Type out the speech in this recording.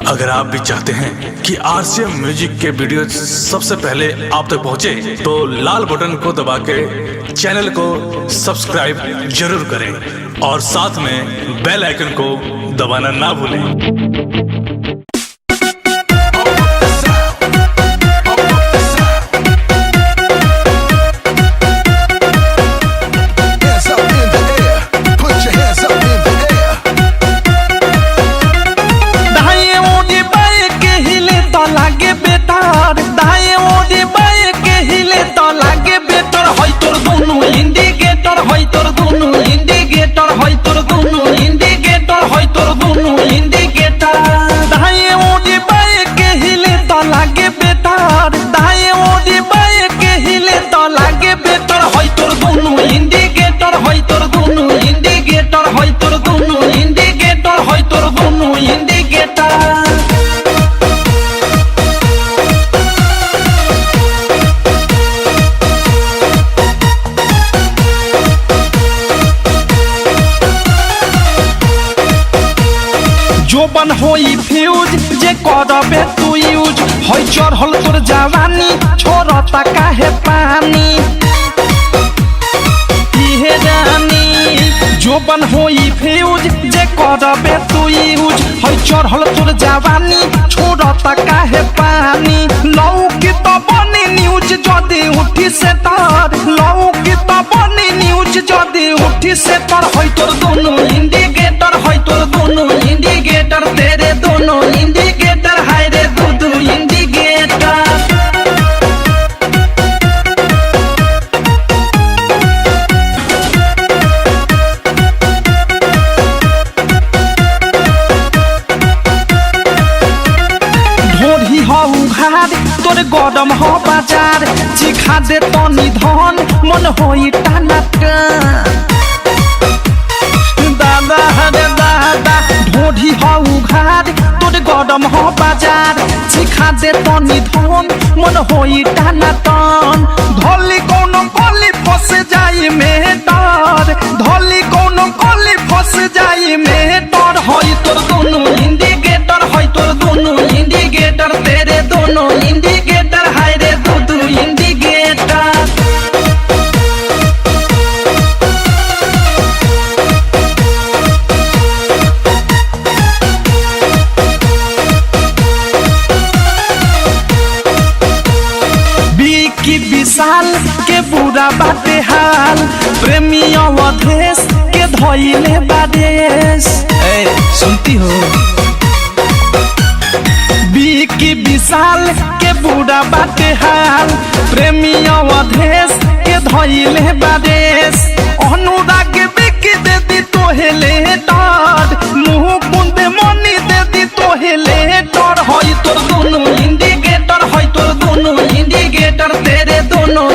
अगर आप भी चाहते हैं कि आरसीएम म्यूजिक के वीडियो सबसे पहले आप तक पहुंचे, तो लाल बटन को दबा के चैनल को सब्सक्राइब जरूर करें और साथ में बेल आइकन को दबाना ना भूलें। जोबन होई फ्यूज जे करबे तू यूज होई चढ़ल तोर जवानी छोड़ता काहे पानी इहे रानी। जोबन होई फ्यूज जे करबे तू यूज होई चढ़ल तोर जवानी छोड़ता काहे पानी। लौकी तो बनी न्यूज जदी उठी से तार, लौकी तो बनी न्यूज जदी उठी से तार। होई तोर दोनों इंडिकेटर, होई तोर दोनों इंडिकेटर, तेरे दोनों इंडिकेटर, हाय रे दो इंडिकेटर। ढोरी हो उघार तोरे गरम हो बाजार, चिखा दे तनी धन मन होई टानाटा। दादा हरे दादा ढोरी हो उघार तोरे गरम हो बाजार, चिखा दे तनी धन मन होई टानाटन। धोली कोनो कोली फंस जाई में डर, धोली कोनो कोली फंस जाई में डर। होई तोर दोनों इंडिकेटर, होई तोर दोनों इंडिकेटर, तेरे दोनों इंडिकेटर, हाय रे दो इंडिकेटर। की विशाल के बुरा बाटे हाल, प्रेमी अवधेश के धोइले बादेश। सुनती हो की विशाल के बुरा बाटे हाल, प्रेमी अवधेश के धोइले बादेश। अनुराग बिकी दे दी तोहेले डर, मुँह कुंदे मनी दे दी तोहेले डर। होई तोर दोनों इंडिकेटर, होई तोर दोनों इंडिकेटर, तेरे दोनों